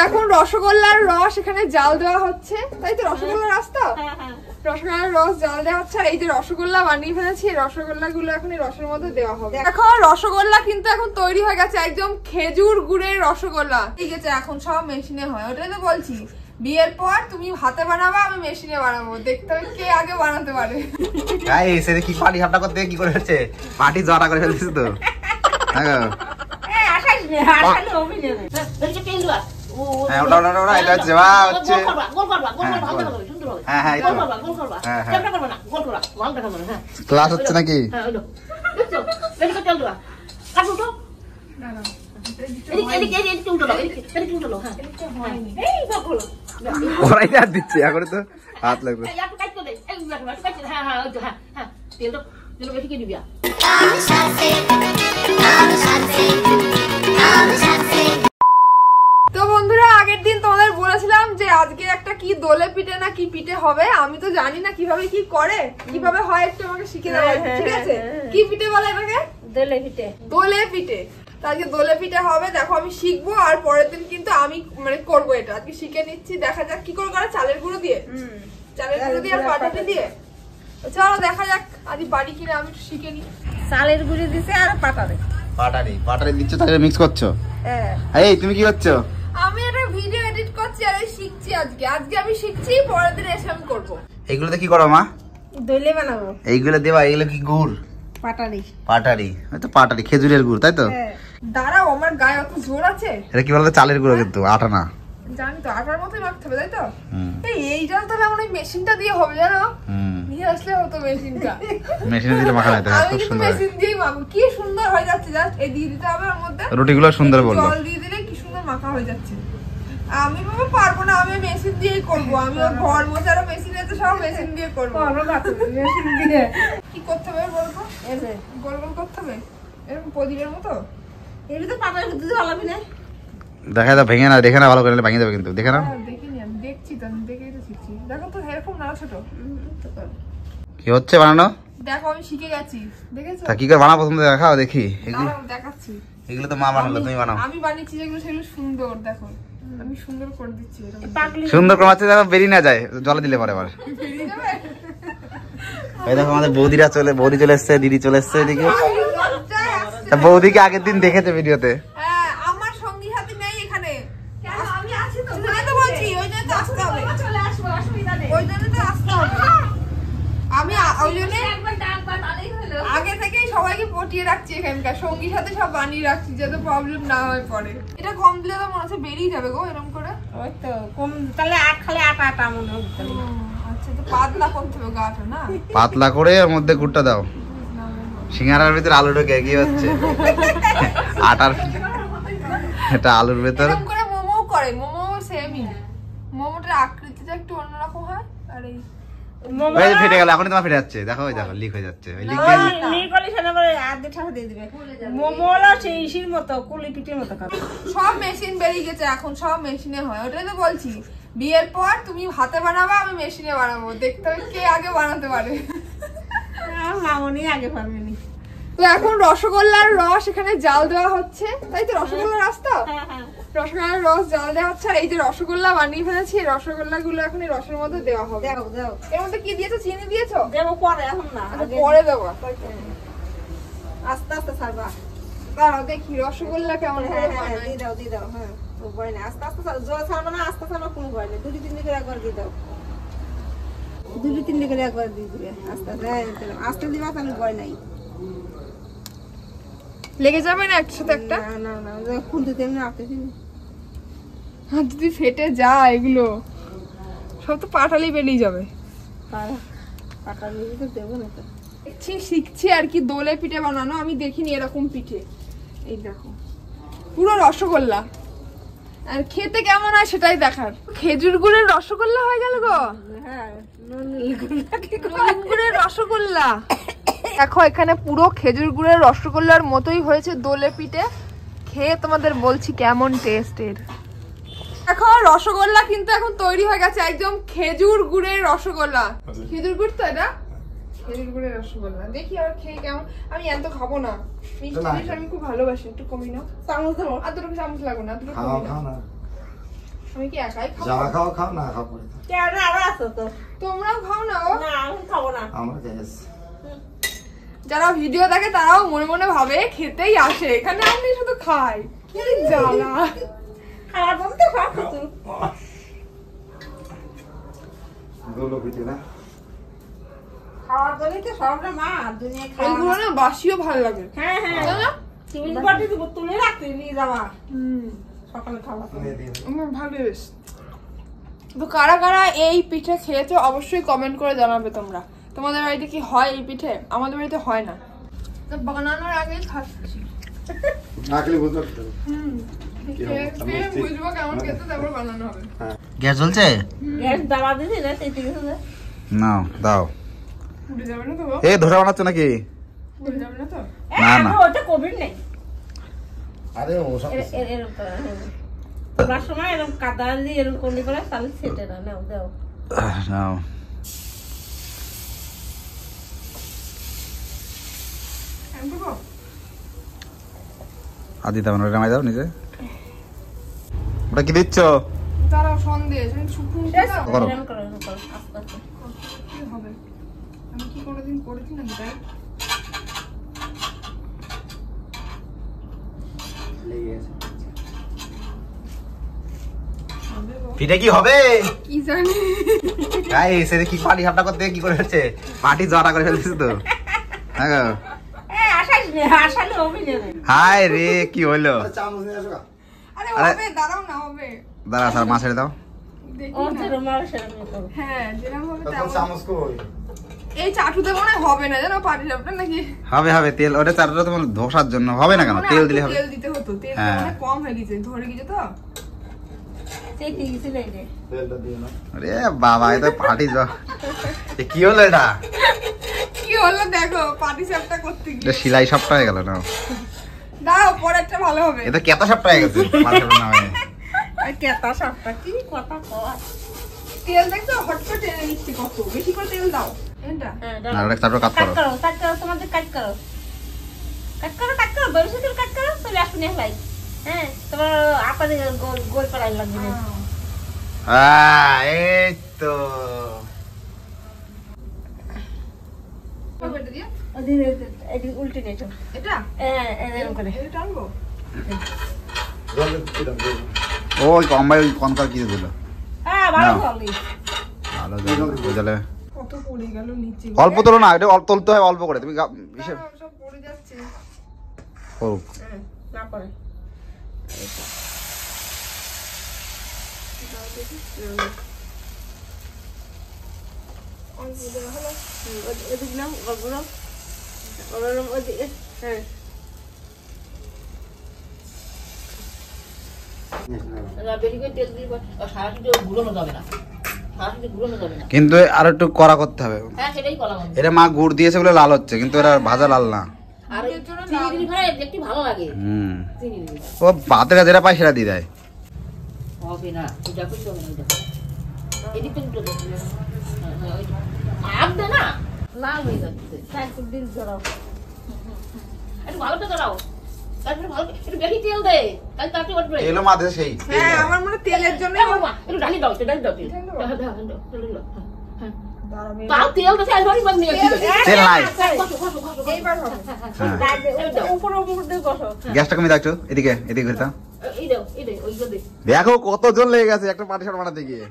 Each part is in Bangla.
এখন রসগোল্লার রস এখানে জাল দেওয়া হচ্ছে, তাই তো? রসগোল্লার রস তো, রসগোল্লার রস জাল দেওয়া হচ্ছে। আর এই যে রসগোল্লা বানিয়ে ফেলেছি, রসগোল্লা গুলো এখন এই রসের মধ্যে দেওয়া হবে। এখন রসগোল্লা কিন্তু এখন তৈরি হয়ে গেছে, একদম খেজুর গুড়ের রসগোল্লা। ঠিক আছে, এখন সব মেশিনে হয়, ওটাই তো বলছি। বিয়ের পর তুমি হাতে বানাবা, আমি মেশিনে বানাবো, দেখতে হবে কে আগে বানাতে পারে। গাইস এই কি পার্টি হাবটা করতে কি করে হচ্ছে, পার্টি জড়া করে ফেলছিস তো। হ্যাঁ হ্যাঁ ওটা ওটা ওটা এটা হচ্ছে বা হচ্ছে হ্যাঁ হ্যাঁ ক্লাস হচ্ছে নাকি? ওরাই হাত দিচ্ছে, এখন তো হাত লাগবে। তো বন্ধুরা, আগের দিন তোমাদের বলেছিলাম যে আজকে একটা কি দোলে পিঠে না কি পিঠে হবে। আমি তো জানি না কিভাবে কি করে, কিভাবে হয়, একটু আমাকে শিখে দেওয়া, ঠিক আছে? কি পিঠে বলে এটাকে? দোলে পিঠে। দোলে পিঠে। আজকে দোলে পিঠে হবে, দেখো আমি শিখবো, আর পরের দিন কিন্তু আমি মানে করবো এটা। আজকে শিখে নিচ্ছি, দেখা যাক কি করে করে। চালের গুঁড়ো দিয়ে, চালের গুঁড়ো দিয়ে আর পাটালি দিয়ে। চলো দেখা যাক আজ বাড়ি কিনে আমি শিখে নি। চালের গুঁড়ি দিছে আর পাটালি পাটালি দিচ্ছ, তাহলে মিক্স করছো। এই তুমি কি করছো? আমি একটা ভিডিও এডিট করছি আর শিখছি আজকে। আজকে আমি শিখছি, পরের দিন এসে আমি করবো। এইগুলোতে কি করো মা? দইলে বানাবো। এইগুলো দেবা? এইগুলো কি গুড়? পাটালি। পাটালি, তো পাটালি খেজুরের গুড়, তাই তো? দাঁড়াও, আমার গায়ে অত জোর আছে। এটা কি বলতো? চালের গুঁড়ো, কিন্তু আটা না। জানি তো, আটার মতোই রাখতে হবে, তাই তো? এইটা তাহলে আমার ওই মেশিনটা দিয়ে হবে, জানো? নিয়ে আসলে হতো মেশিনটা। মেশিনে দিলে মাখা যেত, খুব সুন্দর। মেশিন দিয়েই মাখবো, কি সুন্দর হয়ে যাচ্ছে। জাস্ট এই দিয়ে দিতে হবে, ওর মধ্যে রুটিগুলো সুন্দর বললো, জল দিয়ে দিলে কি সুন্দর মাখা হয়ে যাচ্ছে। আমি বাবা পারবো না, আমি মেশিন দিয়েই করবো। আমি ঘর মোছারও মেশিন আছে, সব মেশিন দিয়ে করবো। মেশিন দিয়ে কি করতে হবে বলবো? গোল গোল করতে হবে, এরকম প্রদীপের মতো। এগুলো তো পাটালি দিতে ভালো না, দেখা দাও ভেঙে না, দেখে না ভালো করে, ভেঙে দেবে কিন্তু। দেখে না, দেখিনি আমি, দেখছি তো, আমি দেখেই তো শিখছি। দেখো তো এরকম না ছোট কি হচ্ছে বানানো। দেখো আমি শিখে গেছি, দেখেছো? তা কি করে বানাবো প্রথম দেখাও দেখি। এগুলো দেখাচ্ছি, এগুলো তো মা বানালো, তুমি বানাও। আমি বানিয়েছি যেগুলো সেগুলো সুন্দর। দেখো আমি সুন্দর করে দিচ্ছি, সুন্দর করে মাছে দেখো বেরিয়ে না যায়, জলে দিলে পরে আবার। এই দেখো আমাদের বৌদি চলে এসছে, দিদি চলে এসছে এদিকে। বৌদিকে আগের দিন দেখেছে ভিডিওতে। আমার সঙ্গী সাথী নেই এখানে, আমি আছি তো, তাই তো বলছি। ওই জন্য তো আসতে হবে, চলে আসবো, অসুবিধা নেই। ওই জন্য তো আসতে হবে। আমি ওই জন্য একবার ডাকবার তাহলেই হলো। আগে থেকেই সবাইকে পটিয়ে রাখছি এখানকার, সঙ্গী সাথে সব বানিয়ে রাখছি যাতে প্রবলেম না হয় পরে। এটা কম দিলে তো মনে হচ্ছে বেরিয়ে যাবে গো, এরকম করে। ওই তো কম, তাহলে খালি আটা আটা মনে হচ্ছে। আচ্ছা, তো পাতলা করতে হবে গাটা, না? পাতলা করে ওর মধ্যে গুড়টা দাও। সিঙ্গারার ভিতরে আলু ঢোকে কি হচ্ছে? আটার এটা আলুর ভেতর এরকম করে মোমো করে, মোমো সেমই। মোমোটার আকৃতিটা একটু অন্যরকম হয়। আর এই এই ফেটে গেল, এখনই তোমার ফেটে যাচ্ছে। দেখো ওই দেখো লিক হয়ে যাচ্ছে, ওই লিক দিয়ে লিক করলে সেটা আবার আধে ঠাসা দিয়ে দিবে। মোমোলা সেই ইসির মতো, কুলি পিঠের মতো খাবে। সব মেশিন বেরিয়ে গেছে, এখন সব মেশিনে হয়, ওটাই তো বলছি। বিয়ের পর তুমি হাতে বানাবা, আমি মেশিনে বানাবো, দেখতে হবে কে আগে বানাতে পারে। মামনি আগে পারবেনি। তো এখন রসগোল্লার রস এখানে জাল দেওয়া হচ্ছে, তাই তো? রসগোল্লার রস তো, রসগোল্লার রস জাল দেওয়া হচ্ছে। আর এই যে রসগোল্লা বানিয়ে ফেলেছি, রসগোল্লা গুলো এখন এই রসের মধ্যে দেওয়া হবে। এর মধ্যে কি দিয়েছো? চিনি দিয়েছো? দেবো পরে, এখন না, পরে দেবো। আস্তে আস্তে ছাড়বা, দাঁড়াও দেখি রসগোল্লা কেমন করে বানায়। দিয়ে দাও, দিয়ে দাও। হ্যাঁ, ভয় না, আস্তে আস্তে জল ছাড়বা না, আস্তে ছাড়বা, কোনো ভয় নেই। দুটি তিনটে করে একবার দিয়ে দাও, দুটি তিনটে করে একবার দিয়ে দিবে। আস্তে আস্তে আস্তে দিবা, তাহলে ভয় নাই। লেগে যাবে না একসাথে একটা? না না না, খুলতে তেমনি আটতে দিবি। হাত যদি ফেটে যায় এগুলো সব তো পাটালি বেরিয়ে যাবে। পাটালি তো দেবো না তো। দেখছি, শিখছি আর কি দোলে পিঠে বানানো। আমি দেখিনি এরকম পিঠে। এই দেখো পুরো রসগোল্লা, আর খেতে কেমন হয় সেটাই দেখার। খেজুর গুড়ের রসগোল্লা হয়ে গেল গো। হ্যাঁ, গুড়ের রসগোল্লা। দেখো এখানে পুরো খেজুর গুড়ের রসগোল্লার মতোই হয়েছে দোলে পিঠে। খেয়ে তোমাদের বলছি কেমন টেস্টের। দেখো রসগোল্লা কিন্তু এখন তৈরি হয়ে গেছে, একদম খেজুর গুড়ের রসগোল্লা। খেজুর গুড় তো এটা, খেজুর গুড়ের রসগোল্লা। দেখি আর খেয়ে কেমন। আমি এত খাবো না, মিষ্টি জিনিস আমি খুব ভালোবাসি। একটু কমিয়ে নাও, চামচ দেবো। আর দুটো চামচ লাগবে না, দুটো কমিয়ে নাও। আমি কি একাই খাবো? যা খাও খাও, না খাও পরে খাও। কেন আরো আছো তো? তোমরাও খাও না ও? না আমি খাবো না। আমরা গ্যাস। যারা ভিডিও দেখে তারাও মনে মনে ভাবে খেতেই আসে, এখানে আমি শুধু খাই। কি জ্বালা। খাওয়ার বলতে খাও তো। গুলো পিঠে না? খাওয়ার বলেই তো সবটা মা দুনিয়া এইগুলো খাওয়া। না বাসিও ভালো লাগে। হ্যাঁ হ্যাঁ। তাই না? টিফিন বাটি দিব তুলে রাখতে নিয়ে যাওয়া হুম, সকালে খাওয়া। নিয়ে দিন। আমার ভালো বেশ। তো কারা কারা এই পিঠে খেয়েছো অবশ্যই কমেন্ট করে জানাবে তোমরা। তোমাদের বাড়িতে কি হয় এই পিঠে? আমাদের বাড়িতে হয় না। তো বানানোর আগেই খাচ্ছি। না খেলে বুঝতে পারছো? খেয়ে বুঝবো কেমন খেতে, তারপর বানানো হবে। গ্যাস জ্বলছে? গ্যাস দাবা দিছি না তেতে গেছে। নাও দাও। পুড়ে যাবে না তো গো? এই ধোসা বানাচ্ছ নাকি? পুড়ে যাবে না তো? না, না। ওটা কোভিড নেই। আরে ওসব এরকম তোমার সময় এরকম কাদা দিয়ে এরকম করলে করে তাহলে সেটে না নাও দাও। নাও। আমি করবো? আর দিতে হবে না, নামাই দাও নিজে। ওটা কি দিচ্ছ? দাঁড়াও, সন্দেশ আমি শুকনো শেষ দাও। করো। এরকম করো এরকম করো আস্তে আস্তে। কি হবে? আমি কি কোনোদিন করেছি না তাই? লেগে গেছে। পিঠে কি হবে? কি জানি। গাইস এদের কি পাটি হাঁটা করতে কি করে হচ্ছে? পাটি জড়া করে ফেলছিস তো। হ্যাঁ গো। আসাইস নে আসালে হবে না। হাই রে কি হলো? আরে চামচ নিয়ে আসো গা। আরে আরে- হবে, দাঁড়াও না, হবে। দাঁড়া স্যার মাছ ছেড়ে দাও। দেখি ও না। যেরকম আর সেরকম করো। হ্যাঁ, যেরকম হবে তখন তেমন। চামচ কই? এই চাটুতে মনে হয় হবে না, জানো পাটি সাপটা নাকি? হবে হবে তেল ওটা চারটা তোমার ধোসার জন্য হবে না কেন? মনে হয় তেল একটু দিলে হবে। তেল দিতে হতো, তেল হ্যাঁ। মানে কম হয়ে গেছে, ধরে গেছে তো। তেতে গেছে না রে। তেলটা দিও না। আরে বাবা এটা পাটি কি হলো এটা? কি হলো দেখো, পাটি সাপটা করতে এটা গিয়ে। সিলাই সবটা হয়ে গেল না? দাও, পরেরটা ভালো হবে। এটা কেতা সবটা হয়ে গেছে। মাছের না হয়ে। আর কেতা সাপটা কি কথা কয়। তেল দেখছো, হট করে টেনে নিচ্ছি কত। বেশি করে তেল দাও। এটা। হ্যাঁ না ওটা চারটা কাট করো। কাট করো তোমাদের কাট করো। কাট করো বলছো তুমি কাট করো চলে আসুন এলাই। হ্যাঁ তোমার আপনাদের গোল গোল করাই লাগবে না। এই তো হবে এটা দিয়ে? ওদিন এদিন উল্টে নিয়েছো। এটা? হ্যাঁ এরকম করে। এটা আনবো? জলে দিলাম দিলাম। ওই কম্বাই ওই কনকার কি দিল? হ্যাঁ ভালো নাও। চলে। ভালো জল ওই জলে কত পড়ে গেল নিচে। অল্প তোলো না, এটা অল্প তুলতে হয় অল্প করে। তুমি হিসেব দাঁড়াও, সব পড়ে যাচ্ছে। করুক। হ্যাঁ না করে। দাও দেখি। অল্প দেওয়া হলো। ওদিক নাও ওগুলো ওগুলো ওদিকে হ্যাঁ বেশি করে তেল দিয়ে সারাটি ঘুরানো যাবে না। সারাটি ঘুরানো যাবে না। কিন্তু আর একটু কড়া করতে হবে। হ্যাঁ সেটাই কলা মাছ। এটা মা গুড় দিয়েছে বলে লাল হচ্ছে, কিন্তু এটা ভাজা লাল না। আর ওই চিনি দিলি ভাড়া দেখতে ভালো লাগে। হুম চিনি দিলি ও ভাতের যেটা পায় সেটা দিয়ে দেয়। হবে না এটা করতে হবে না এটা এদিক থেকে উঠে দেবে। হ্যাঁ হ্যাঁ ওই আপ দে না লাল হয়ে যাচ্ছে তাই একটু দিল জড়াও একটু ভালো করে জড়াও তারপরে ভালো একটু বেশি তেল দে তাই তাতে উঠবে। এলো মা দেশে সেই হ্যাঁ, আমার মনে হয় তেলের জন্য। একটু ঢালি দাও তেল দাও তেল তেল দেবো? দাও দাও তেল দাও হ্যাঁ দাঁড়াবে। তাও তেল তো একবারই বাদ নিয়ে আসি তেল নাই। এইবার হবে। হ্যাঁ উপরে উপরে দিয়ে বসো গ্যাসটা কমিয়ে দাও একটু। এদিকে এদিকে ঘুরতাম। এই দাও ওই দে দেখো কত জল লেগে গেছে একটা পাটি সাপ বানাতে গিয়ে।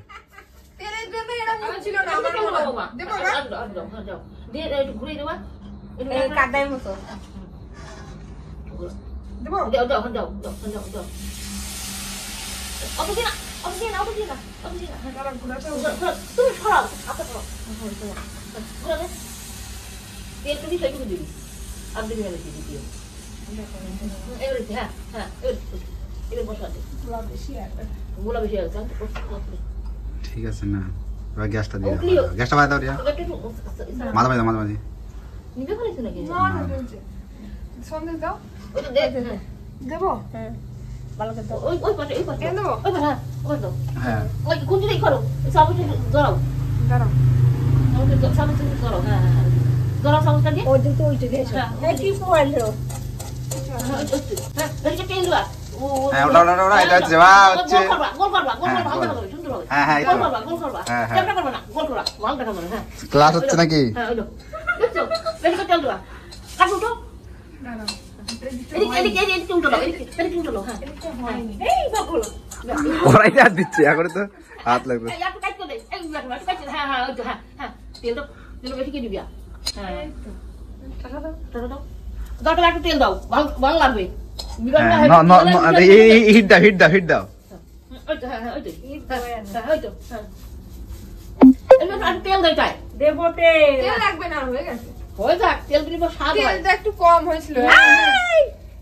তেলের জন্য এরা বলছিল না আমার মনে হয়। দেবো না? দিয়ে একটু ঘুরিয়ে দেবা এই কাদায় মতো। দেবো? দাও দাও দাও দাও দাও দাও অত দিনা দাঁড়া, ঘোরাতে হবে। তুমি সরাও আপনি সরাও ঘুরাবে তেল তুমি সেটুকু দিবি আর দিবি না বেশি দিবি এবারে হ্যাঁ হ্যাঁ এবার বসা দে গোলা বেশি আছে। গোলা বেশি আছে ঠিক আছে না, এবার গ্যাসটা দিয়ে দাও। গ্যাসটা বাড়াই দাও রিয়া। মাঝে মাঝে মাঝে মাঝে নিবে ফেলেছো নাকি না, না, চলছে। সন্দেশ দাও। ওটা দে হ্যাঁ দেবো? হ্যাঁ ভালো করে দাও ওই পাশে এনে দেবো? ওই পাশে হ্যাঁ ওই দাও হ্যাঁ ওই কুঞ্চিটাই করো সাবুন ধরাও দাঁড়াও। সাবুন ধরাও হ্যাঁ হ্যাঁ ধরাও সাবুনটা দিয়ে ওই দিকে ওইটা দিয়ে। হ্যাঁ এই কি পোয়ালো? হ্যাঁ বেশি তেল দেবা হ্যাঁ ওটা ওটা ওটা এটা হচ্ছে বা হচ্ছে গোল করবা ভালো করে সুন্দর হবে। হ্যাঁ হ্যাঁ এই তো গোল করবা হ্যাঁ, হ্যাঁ। কেমন করবা না গোল করবা ভালো দেখা মানে হ্যাঁ ক্লাস হচ্ছে নাকি? হ্যাঁ ওই তো দেখছো বেশি করে তেল দিবা কাটু তো এদিকে উল্টো দাও এদিকে উল্টো দাও হ্যাঁ এই বাবু ওরাই হাত দিচ্ছে এখন তো হাত লাগবে। এই একটু কাট দে এই একটু কাট হ্যাঁ হ্যাঁ ওই তো হ্যাঁ হ্যাঁ তেল বেশি করে দিবা হ্যাঁ টাকা দাও দাও একটু তেল দাও ভালো লাগবে হ্যাঁ ন ন হিট দাও ওই তো হ্যাঁ ওই তো ওই তো হ্যাঁ একটু তেল দাও তাই দেবো তেল লাগবে না, হয়ে গেছে। হয়ে যাক তেল দিলে স্বাদ হয় তেলটা একটু কম হয়েছিল।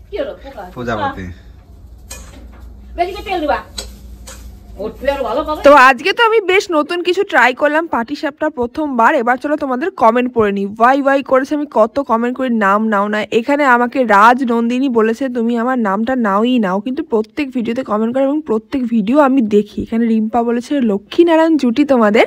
কি হলো পোকা প্রজাপতি বেশি করে তেল দিবা ওঠবে আর ভালো পাবে। তো আজকে তো আমি বেশ নতুন কিছু ট্রাই করলাম পাটিসাপটা প্রথমবার। এবার চলো তোমাদের কমেন্ট পড়ে নিই। ওয়াই করেছে, আমি কত কমেন্ট করি নাম নাও না। এখানে আমাকে রাজ নন্দিনী বলেছে তুমি আমার নামটা নাও, কিন্তু প্রত্যেক ভিডিওতে কমেন্ট করে এবং প্রত্যেক ভিডিও আমি দেখি। এখানে রিম্পা বলেছে লক্ষ্মীনারায়ণ জুটি তোমাদের,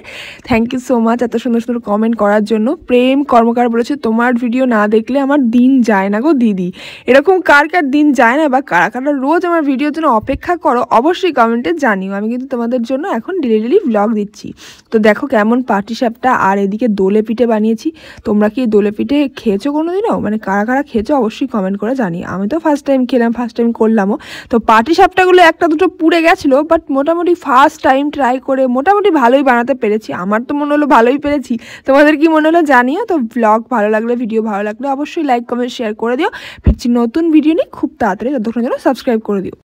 থ্যাংক ইউ সো মাচ এত সুন্দর সুন্দর কমেন্ট করার জন্য। প্রেম কর্মকার বলেছে তোমার ভিডিও না দেখলে আমার দিন যায় না গো দিদি। এরকম কার দিন যায় না বা কারা রোজ আমার ভিডিওর জন্য অপেক্ষা করো অবশ্যই কমেন্টে জানিও। আমি কিন্তু তোমাদের জন্য এখন ডেলি ব্লগ দিচ্ছি। তো দেখো কেমন পাটিসাপটা, আর এদিকে দোলে পিঠে বানিয়েছি। তোমরা কি দোলে পিঠে খেয়েছো কোনোদিনও? মানে কারা খেয়েছো অবশ্যই কমেন্ট করে জানি। আমি তো ফার্স্ট টাইম খেলাম, ফার্স্ট টাইম করলামও। তো পাটিসাপটাগুলো একটা দুটো পুড়ে গেছিলো, বাট মোটামুটি ফার্স্ট টাইম ট্রাই করে মোটামুটি ভালোই বানাতে পেরেছি। আমার তো মনে হলো ভালোই পেরেছি, তোমাদের কি মনে হলো জানিও। তো ব্লগ ভালো লাগলে, ভিডিও ভালো লাগলে অবশ্যই লাইক কমেন্ট শেয়ার করে দিও। ফিরছি নতুন ভিডিও নিয়ে খুব তাড়াতাড়ি, ততক্ষণ যেন সাবস্ক্রাইব করে দিও।